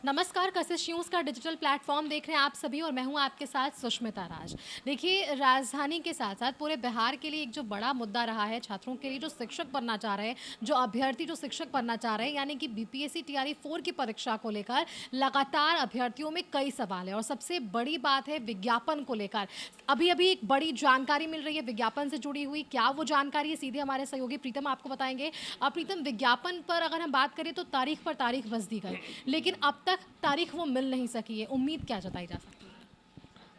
नमस्कार, कशिश न्यूज़ का digital platform देख रहे हैं आप सभी और मैं हूं आपके साथ सुष्मिता राज। देखिए, राजधानी के साथ साथ पूरे बिहार के लिए एक जो बड़ा मुद्दा रहा है छात्रों के लिए जो शिक्षक बनना चाह रहे हैं, जो अभ्यर्थी जो शिक्षक बनना चाह रहे हैं, यानी कि बीपीएससी टीआरई 4 की परीक्षा को लेकर लगातार अभ्यर्थियों में कई सवाल है और सबसे बड़ी बात है विज्ञापन को लेकर। अभी अभी एक बड़ी जानकारी मिल रही है विज्ञापन से जुड़ी हुई। क्या वो जानकारी है, सीधे हमारे सहयोगी प्रीतम आपको बताएंगे। प्रीतम, विज्ञापन पर अगर हम बात करें तो तारीख पर तारीख बस दी गई, लेकिन अब तक तारीख वो मिल नहीं सकी है। उम्मीद क्या जताई जा सकती है?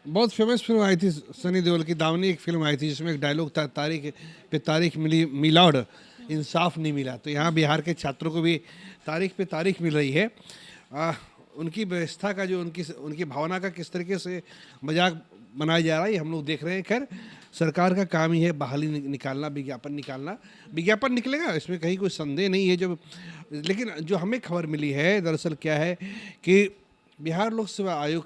बहुत फेमस फिल्म आई थी सनी देओल की, दावनी एक फिल्म आई थी जिसमें एक डायलॉग था, तारीख पे तारीख मिली मिलाड, इंसाफ नहीं मिला। तो यहाँ बिहार के छात्रों को भी तारीख पे तारीख मिल रही है। उनकी व्यवस्था का जो उनकी उनकी भावना का किस तरीके से मजाक बनाया जा रहा है ये हम लोग देख रहे हैं। खैर, सरकार का काम ही है बहाली निकालना, विज्ञापन निकालना। विज्ञापन निकलेगा, इसमें कहीं कोई संदेह नहीं है। लेकिन जो हमें खबर मिली है दरअसल क्या है कि बिहार लोक सेवा आयोग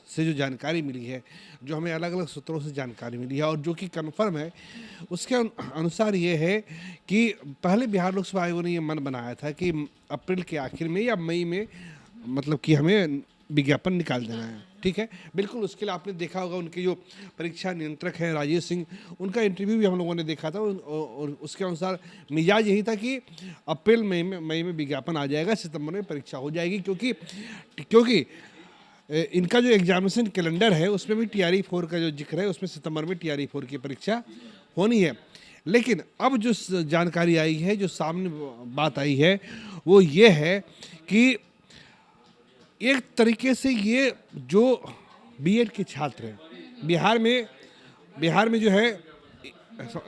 से जो जानकारी मिली है, जो हमें अलग अलग सूत्रों से जानकारी मिली है और जो कि कन्फर्म है, उसके अनुसार ये है कि पहले बिहार लोक सेवा आयोग ने ये मन बनाया था कि अप्रैल के आखिर में या मई में मतलब कि हमें विज्ञापन निकाल देना है। ठीक है, बिल्कुल। उसके लिए आपने देखा होगा उनके जो परीक्षा नियंत्रक हैं राजेश सिंह, उनका इंटरव्यू भी हम लोगों ने देखा था और उसके अनुसार मिजाज यही था कि अप्रैल मई में विज्ञापन आ जाएगा, सितंबर में परीक्षा हो जाएगी। क्योंकि इनका जो एग्जामिनेशन कैलेंडर है उसमें भी टीआरई 4 का जो जिक्र है, उसमें सितंबर में टीआरई 4 की परीक्षा होनी है। लेकिन अब जो जानकारी आई है, जो सामने बात आई है, वो ये है कि एक तरीके से ये जो बीएड के छात्र हैं बिहार में जो है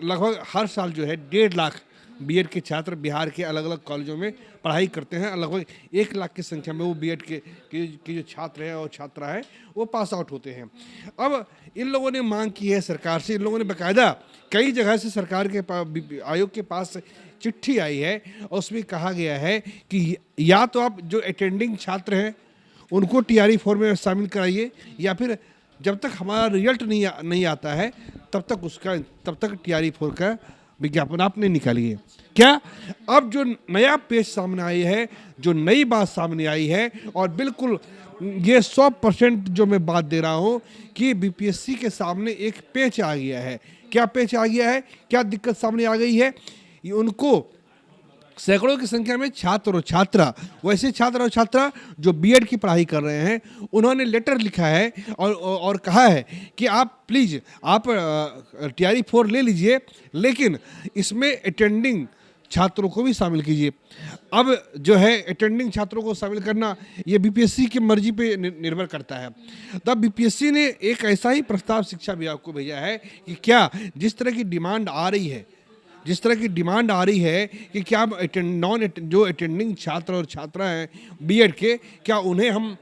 लगभग हर साल जो है 1.5 लाख बीएड के छात्र बिहार के अलग अलग कॉलेजों में पढ़ाई करते हैं। लगभग 1 लाख की संख्या में वो बीएड के जो छात्र हैं और छात्रा है वो पास आउट होते हैं। अब इन लोगों ने मांग की है सरकार से, इन लोगों ने बाकायदा कई जगह से सरकार के आयोग के पास चिट्ठी आई है और उसमें कहा गया है कि या तो आप जो अटेंडिंग छात्र हैं उनको टीआरई 4 में शामिल कराइए, या फिर जब तक हमारा रिजल्ट नहीं आता है तब तक टीआरई 4 का विज्ञापन आप नहीं निकालिए। क्या अब जो नया पेज सामने आई है, जो नई बात सामने आई है, और बिल्कुल ये 100% जो मैं बात दे रहा हूँ कि बीपीएससी के सामने एक पेच आ गया है। क्या पेच आ गया है, क्या दिक्कत सामने आ गई है? ये उनको सैकड़ों की संख्या में छात्र और छात्रा, वैसे छात्र और छात्रा जो बीएड की पढ़ाई कर रहे हैं, उन्होंने लेटर लिखा है और कहा है कि आप प्लीज़ आप टीआरई 4 ले लीजिए, लेकिन इसमें अटेंडिंग छात्रों को भी शामिल कीजिए। अब जो है अटेंडिंग छात्रों को शामिल करना ये बीपीएससी की मर्जी पे निर्भर करता है। तब बीपीएससी ने एक ऐसा ही प्रस्ताव शिक्षा विभाग को भेजा है कि क्या जिस तरह की डिमांड आ रही है कि क्या जो अटेंडिंग छात्र और छात्रा हैं बीएड के, क्या उन्हें हम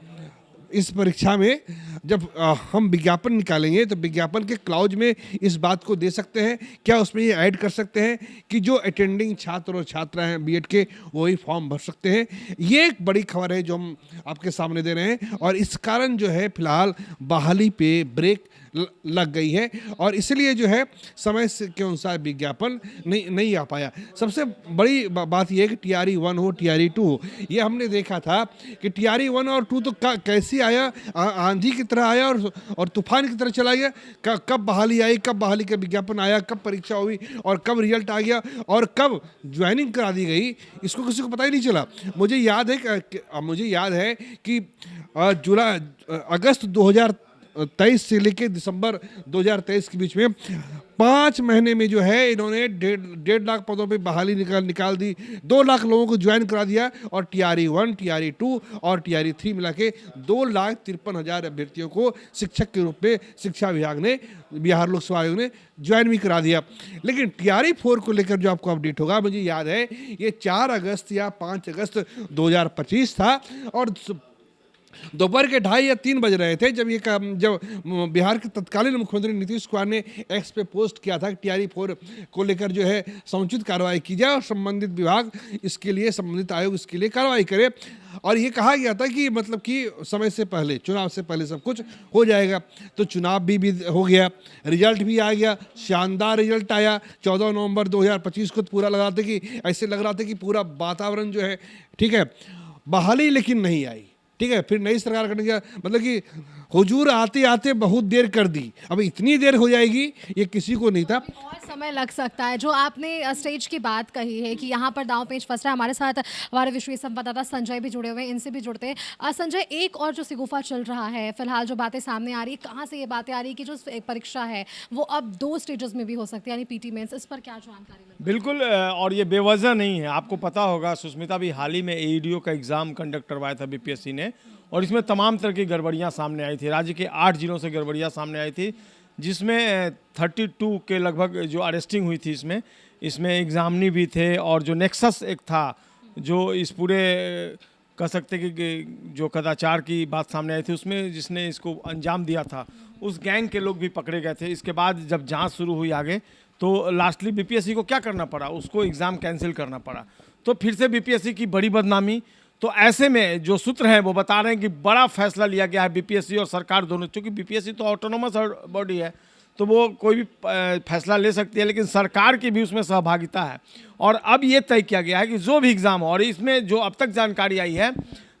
इस परीक्षा में जब हम विज्ञापन निकालेंगे तो विज्ञापन के क्लाउज में इस बात को दे सकते हैं? क्या उसमें ये ऐड कर सकते हैं कि जो अटेंडिंग छात्र और छात्रा हैं बीएड के वही फॉर्म भर सकते हैं? ये एक बड़ी खबर है जो हम आपके सामने दे रहे हैं और इस कारण जो है फिलहाल बहाली पे ब्रेक लग गई है और इसलिए जो है समय के अनुसार विज्ञापन नहीं आ पाया। सबसे बड़ी बात यह है कि टीआरई 1 हो टीआरई 2 हो, ये हमने देखा था कि टीआरई 1 और 2 तो कैसे आया, आंधी की तरह आया और तूफान की तरह चला गया। कब बहाली आई, कब बहाली का विज्ञापन आया, कब परीक्षा हुई और कब रिजल्ट आ गया और कब ज्वाइनिंग करा दी गई, इसको किसी को पता ही नहीं चला। मुझे याद है कि अगस्त 2023 से लेकर दिसंबर 2023 के बीच में 5 महीने में जो है इन्होंने 1.5 लाख पदों पे बहाली निकाल दी, 2 लाख लोगों को ज्वाइन करा दिया और टीआरई 1, टीआरई 2 और टीआरई 3 मिला के 2,53,000 अभ्यर्थियों को शिक्षक के रूप में शिक्षा विभाग ने, बिहार लोक सेवा आयोग ने ज्वाइन भी करा दिया। लेकिन टीआरई 4 को लेकर जो आपको अपडेट होगा, मुझे याद है ये 4 अगस्त या 5 अगस्त 2025 था और दोपहर के 2:30 या 3 बज रहे थे जब बिहार के तत्कालीन मुख्यमंत्री नीतीश कुमार ने एक्स पे पोस्ट किया था कि टीआरई 4 को लेकर जो है समुचित कार्रवाई की जाए और संबंधित विभाग इसके लिए, संबंधित आयोग इसके लिए कार्रवाई करे। और ये कहा गया था कि मतलब कि समय से पहले, चुनाव से पहले सब कुछ हो जाएगा। तो चुनाव भी हो गया, रिजल्ट भी आ गया, शानदार रिजल्ट आया 14 नवंबर 2025 को। पूरा लग रहा था कि ऐसे लग रहा था कि पूरा वातावरण जो है ठीक है, बहाली लेकिन नहीं आई। ठीक है, फिर नई सरकार करने का मतलब कि हुजूर आते आते बहुत देर कर दी, अब इतनी देर हो जाएगी ये किसी को नहीं था। और समय लग सकता है। जो आपने स्टेज की बात कही है कि यहाँ पर दांव पेच फंस रहा है, हमारे साथ हमारे विशेष संवाददाता संजय भी जुड़े हुए हैं, इनसे भी जुड़ते हैं। संजय, एक और जो सिगुफा चल रहा है फिलहाल, जो बातें सामने आ रही है, कहाँ से ये बातें आ रही है कि जो एक परीक्षा है वो अब 2 स्टेजेस में भी हो सकती है, यानी पीटी मेंस, इस पर क्या जानकारी मिली? बिल्कुल और ये बेवजह नहीं है। आपको पता होगा सुष्मिता भी हाल ही में एईडीओ का एग्ज़ाम कंडक्ट करवाया था बीपीएससी ने, और इसमें तमाम तरह की गड़बड़ियाँ सामने आई थी। राज्य के 8 जिलों से गड़बड़ियाँ सामने आई थी, जिसमें 32 के लगभग जो अरेस्टिंग हुई थी। इसमें एग्जामिनी भी थे, और जो नेक्सस एक था जो इस पूरे कह सकते कि जो कदाचार की बात सामने आई थी, उसमें जिसने इसको अंजाम दिया था उस गैंग के लोग भी पकड़े गए थे। इसके बाद जब जांच शुरू हुई आगे, तो लास्टली बीपीएससी को क्या करना पड़ा, उसको एग्ज़ाम कैंसिल करना पड़ा। तो फिर से बीपीएससी की बड़ी बदनामी। तो ऐसे में जो सूत्र हैं वो बता रहे हैं कि बड़ा फैसला लिया गया है बीपीएससी और सरकार दोनों, क्योंकि बीपीएससी तो ऑटोनोमस बॉडी है, तो वो कोई भी फैसला ले सकती है, लेकिन सरकार की भी उसमें सहभागिता है। और अब ये तय किया गया है कि जो भी एग्ज़ाम हो, और इसमें जो अब तक जानकारी आई है,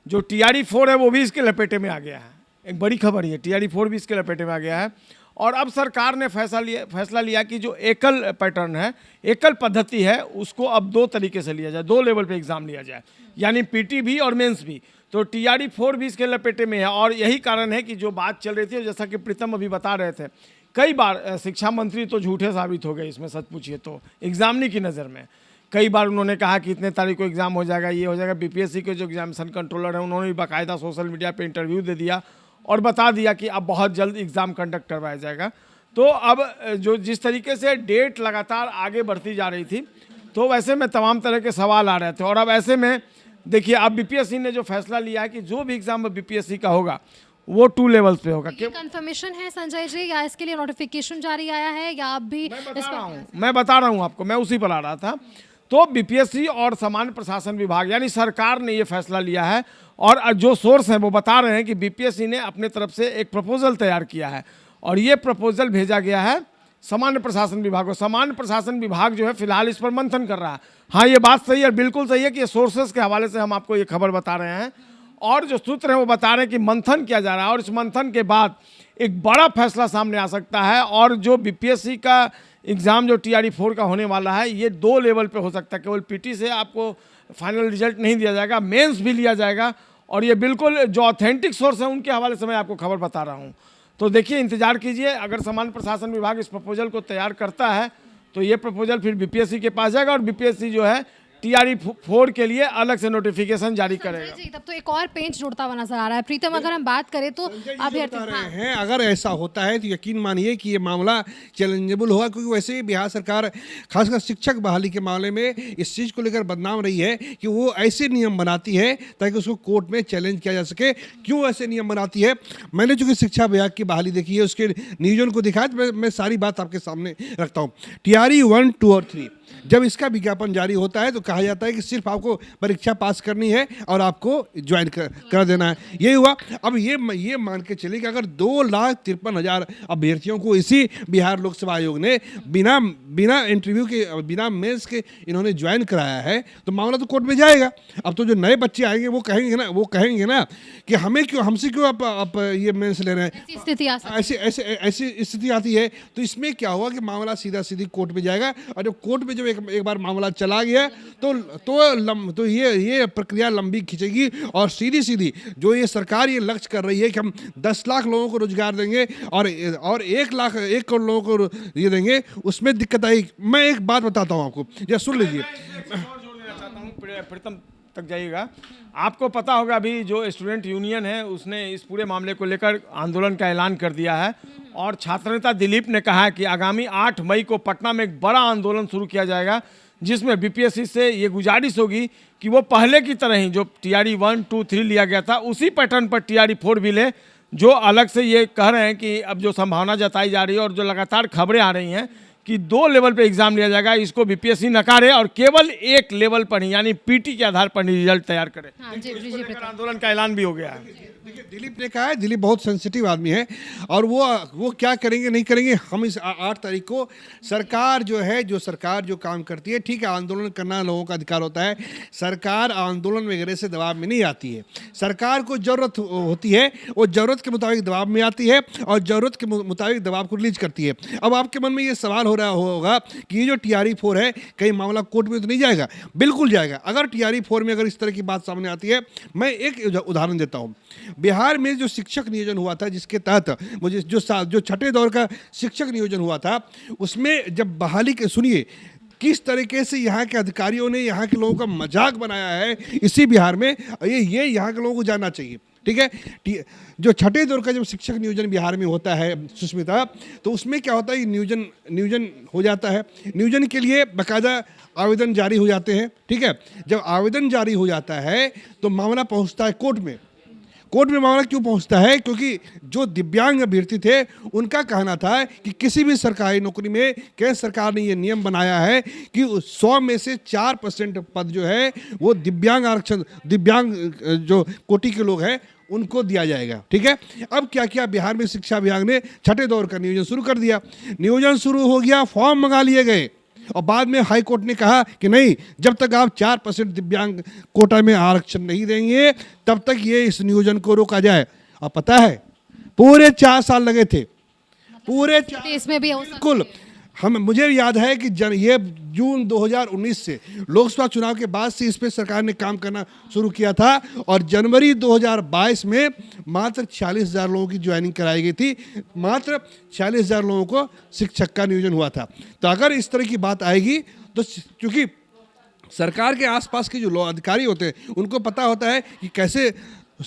जो TRE-4 है वो भी इसके लपेटे में आ गया है। एक बड़ी खबर ये, TRE-4 भी इसके लपेटे में आ गया है। और अब सरकार ने फैसला लिया कि जो एकल पैटर्न है, एकल पद्धति है, उसको अब 2 तरीके से लिया जाए, 2 लेवल पे एग्ज़ाम लिया जाए, यानी पीटी भी और मेंस भी। तो TRE-4 भी इसके लपेटे में है, और यही कारण है कि जो बात चल रही थी, जैसा कि प्रीतम अभी बता रहे थे, कई बार शिक्षा मंत्री तो झूठे साबित हो गए इसमें, सच पूछिए तो एग्जामिनी की नज़र में। कई बार उन्होंने कहा कि इतने तारीख को एग्ज़ाम हो जाएगा, ये हो जाएगा। बीपीएससी के जो एग्जामिनेशन कंट्रोलर हैं उन्होंने भी बाकायदा सोशल मीडिया पे इंटरव्यू दे दिया और बता दिया कि अब बहुत जल्द एग्ज़ाम कंडक्ट करवाया जाएगा। तो अब जो जिस तरीके से डेट लगातार आगे बढ़ती जा रही थी, तो वैसे में तमाम तरह के सवाल आ रहे थे। और अब ऐसे में देखिए, अब बीपीएससी ने जो फैसला लिया है कि जो भी एग्ज़ाम बीपीएससी का होगा वो 2 लेवल्स पे होगा। ये कंफर्मेशन है संजय जी, या इसके लिए नोटिफिकेशन जारी आया है, या अब भी मैं बता रहा हूँ आपको, मैं उसी पर आ रहा था। तो बीपीएससी और सामान्य प्रशासन विभाग यानी सरकार ने ये फैसला लिया है, और जो सोर्स हैं वो बता रहे हैं कि बीपीएससी ने अपने तरफ से एक प्रपोजल तैयार किया है, और ये प्रपोजल भेजा गया है सामान्य प्रशासन विभाग को। सामान्य प्रशासन विभाग जो है फिलहाल इस पर मंथन कर रहा है। हाँ, ये बात सही है, बिल्कुल सही है कि ये सोर्सेस के हवाले से हम आपको ये खबर बता रहे हैं, और जो सूत्र हैं वो बता रहे हैं कि मंथन किया जा रहा है, और इस मंथन के बाद एक बड़ा फैसला सामने आ सकता है। और जो बीपीएससी का एग्ज़ाम जो TRE-4 का होने वाला है, ये 2 लेवल पे हो सकता है। केवल पीटी से आपको फाइनल रिजल्ट नहीं दिया जाएगा, मेंस भी लिया जाएगा। और ये बिल्कुल जो ऑथेंटिक सोर्स है उनके हवाले से मैं आपको खबर बता रहा हूँ। तो देखिए, इंतजार कीजिए। अगर सामान्य प्रशासन विभाग इस प्रपोजल को तैयार करता है तो ये प्रपोजल फिर बीपीएससी के पास जाएगा, और बीपीएससी जो है TRE-4 के लिए अलग से नोटिफिकेशन जारी करेगा। जी, तब तो एक और पेंच जुड़ता हुआ नजर आ रहा है। प्रीतम, अगर हम बात करें तो अभ्यर्थी हैं, अगर ऐसा होता है तो यकीन मानिए कि ये मामला चैलेंजेबल होगा, क्योंकि वैसे ही बिहार सरकार खासकर शिक्षक बहाली के मामले में इस चीज़ को लेकर बदनाम रही है कि वो ऐसे नियम बनाती है ताकि उसको कोर्ट में चैलेंज किया जा सके। क्यों ऐसे नियम बनाती है? मैंने चूंकि शिक्षा विभाग की बहाली देखी है, उसके नियोजन को दिखाया, तो मैं सारी बात आपके सामने रखता हूँ। TRE-1, 2 और 3 जब इसका विज्ञापन जारी होता है तो कहा जाता है कि सिर्फ आपको परीक्षा पास करनी है और आपको ज्वाइन कर देना है। यही हुआ। अब ये मान के चलिए कि अगर 2,53,000 अभ्यर्थियों को इसी बिहार लोकसभा आयोग ने बिना इंटरव्यू के, बिना मेंस के इन्होंने ज्वाइन कराया है, तो मामला तो कोर्ट में जाएगा। अब तो जो नए बच्चे आएंगे वो कहेंगे ना कि हमसे क्यों आप ये मेंस ले रहे हैं। ऐसी स्थिति आती है। तो इसमें क्या हुआ कि मामला सीधी कोर्ट में जाएगा, और जब कोर्ट में जब एक बार मामला चला गया तो ये प्रक्रिया लंबी खिंचेगी, और सीधी जो ये सरकार ये लक्ष्य कर रही है कि हम 10 लाख लोगों को रोजगार देंगे और 1 करोड़ लोगों को ये देंगे, उसमें दिक्कत आएगी। मैं एक बात बताता हूँ आपको, या सुन लीजिए। प्रीतम तक जाइएगा। आपको पता होगा अभी जो स्टूडेंट यूनियन है उसने इस पूरे मामले को लेकर आंदोलन का ऐलान कर दिया है, और छात्रनेता दिलीप ने कहा है कि आगामी 8 मई को पटना में एक बड़ा आंदोलन शुरू किया जाएगा, जिसमें बीपीएससी से ये गुजारिश होगी कि वो पहले की तरह ही जो TRE-1, 2, 3 लिया गया था उसी पैटर्न पर TRE-4 भी ले। जो अलग से ये कह रहे हैं कि अब जो संभावना जताई जा रही है और जो लगातार खबरें आ रही हैं कि 2 लेवल पे एग्जाम लिया जाएगा, इसको बीपीएससी नकारे और केवल 1 लेवल पर ही यानी पीटी के आधार पर रिजल्ट तैयार करे। हाँ, जी, आंदोलन का ऐलान भी हो गया है। देखिए, दिलीप ने कहा है, दिलीप बहुत सेंसिटिव आदमी है और वो क्या करेंगे नहीं करेंगे, हम इस 8 तारीख को सरकार जो काम करती है, ठीक है, आंदोलन करना लोगों का अधिकार होता है। सरकार आंदोलन वगैरह से दबाव में नहीं आती है। सरकार को जरूरत होती है, वो जरूरत के मुताबिक दबाव में आती है और जरूरत के मुताबिक दबाव को रिलीज करती है। अब आपके मन में ये सवाल हो रहा होगा कि ये जो TRE-4 है, कहीं मामला कोर्ट में तो नहीं जाएगा? बिल्कुल जाएगा। अगर TRE-4 में अगर इस तरह की बात सामने आती है, मैं एक उदाहरण देता हूँ। बिहार में जो शिक्षक नियोजन हुआ था, जिसके तहत मुझे जो छठे दौर का शिक्षक नियोजन हुआ था, उसमें जब बहाली के सुनिए किस तरीके से यहाँ के अधिकारियों ने यहाँ के लोगों का मजाक बनाया है इसी बिहार में, ये यहाँ के लोगों को जानना चाहिए। ठीक है, जो छठे दौर का जब शिक्षक नियोजन बिहार में होता है सुष्मिता, तो उसमें क्या होता है, नियोजन हो जाता है। नियोजन के लिए बाकायदा आवेदन जारी हो जाते हैं। ठीक है, जब आवेदन जारी हो जाता है तो मामला पहुंचता है कोर्ट में। कोर्ट में मामला क्यों पहुंचता है? क्योंकि जो दिव्यांग अभ्यर्थी थे, उनका कहना था कि किसी भी सरकारी नौकरी में केंद्र सरकार ने ये नियम बनाया है कि 100 में से 4% पद जो है वो दिव्यांग जो कोटि के लोग हैं उनको दिया जाएगा। ठीक है, अब क्या किया बिहार में शिक्षा विभाग ने, छठे दौर का नियोजन शुरू कर दिया। नियोजन शुरू हो गया, फॉर्म मंगा लिए गए और बाद में हाई कोर्ट ने कहा कि नहीं, जब तक आप 4% दिव्यांग कोटा में आरक्षण नहीं देंगे तब तक ये इस नियोजन को रोका जाए। और पता है, पूरे 4 साल लगे थे, पूरे 4। इसमें भी हो सकता बिल्कुल, मुझे याद है कि ये जून 2019 से लोकसभा चुनाव के बाद से इस पे सरकार ने काम करना शुरू किया था और जनवरी 2022 में मात्र 46,000 लोगों की ज्वाइनिंग कराई गई थी। मात्र 46,000 लोगों को शिक्षक का नियोजन हुआ था। तो अगर इस तरह की बात आएगी तो क्योंकि सरकार के आसपास के जो अधिकारी होते हैं उनको पता होता है कि कैसे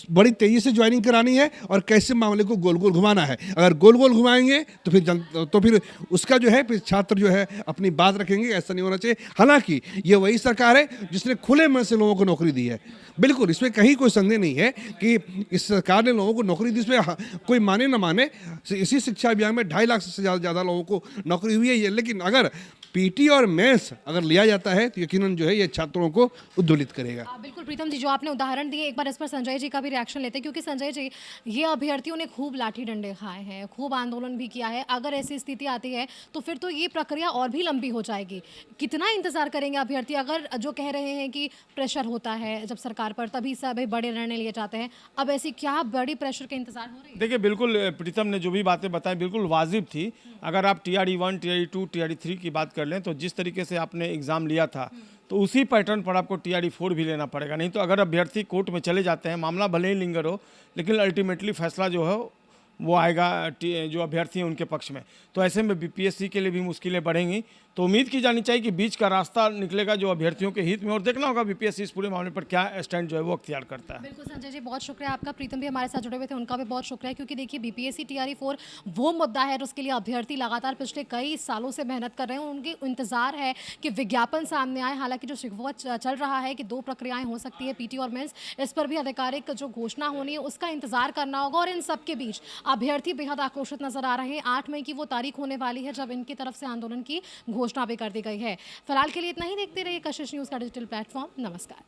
बड़ी तेजी से ज्वाइनिंग करानी है और कैसे मामले को गोल गोल घुमाना है। अगर गोल गोल घुमाएंगे तो फिर उसका जो है फिर छात्र जो है अपनी बात रखेंगे। ऐसा नहीं होना चाहिए। हालांकि ये वही सरकार है जिसने खुले मन से लोगों को नौकरी दी है। बिल्कुल, इसमें कहीं कोई संदेह नहीं है कि इस सरकार ने लोगों को नौकरी दी। इसमें कोई माने ना माने, इसी शिक्षा अभियान में 2.5 लाख से ज़्यादा लोगों को नौकरी हुई है ये। लेकिन अगर PT और मेंस अगर लिया जाता है तो यकीनन जो है ये छात्रों को उद्दोलित करेगा। बिल्कुल प्रीतम जी, जो आपने उदाहरण दिए, एक बार इस पर संजय जी का भी रिएक्शन लेते हैं, क्योंकि संजय जी, ये अभ्यर्थियों ने खूब लाठी डंडे खाए हैं, खूब आंदोलन भी किया है। अगर ऐसी स्थिति आती है तो फिर तो ये प्रक्रिया और भी लंबी हो जाएगी। कितना इंतजार करेंगे अभ्यर्थी? अगर जो कह रहे हैं कि प्रेशर होता है जब सरकार पर, तभी सभी बड़े निर्णय लिए जाते हैं, अब ऐसी क्या बड़ी प्रेशर के इंतजार हो रही है? देखिए, बिल्कुल प्रीतम ने जो भी बातें बताई बिल्कुल वाजिब थी। अगर आप TRE-1, TRE-2, TRE-3 की बात कर लें तो जिस तरीके से आपने एग्ज़ाम लिया था तो उसी पैटर्न पर आपको TRE-4 भी लेना पड़ेगा। नहीं तो अगर अभ्यर्थी कोर्ट में चले जाते हैं, मामला भले ही लिंगर हो, लेकिन अल्टीमेटली फैसला जो है वो आएगा जो अभ्यर्थी हैं उनके पक्ष में। तो ऐसे में BPSC के लिए भी मुश्किलें बढ़ेंगी। तो उम्मीद की जानी चाहिए कि बीच का रास्ता निकलेगा जो अभ्यर्थियों के हित में, और देखना होगा BPSC इस पूरे मामले पर क्या स्टैंड जो है वो अख्तियार करता है। बिल्कुल संजय जी, बहुत शुक्रिया आपका। प्रीतम भी हमारे साथ जुड़े हुए थे, उनका भी बहुत शुक्रिया, क्योंकि देखिए BPSC TRE-4 वो मुद्दा है और उसके लिए अभ्यर्थी लगातार पिछले कई सालों से मेहनत कर रहे हैं। उनकी इंतजार है कि विज्ञापन सामने आए। हालांकि जो शिकवा चल रहा है कि 2 प्रक्रियाएं हो सकती है, PT और मेंस, इस पर भी आधिकारिक जो घोषणा होनी है उसका इंतजार करना होगा। और इन सब के बीच अभ्यर्थी बेहद आक्रोशित नजर आ रहे हैं। 8 मई की वो तारीख होने वाली है जब इनकी तरफ से आंदोलन की घोषणा भी कर दी गई है। फिलहाल के लिए इतना ही। देखते रहिए कशिश न्यूज़ का डिजिटल प्लेटफॉर्म। नमस्कार।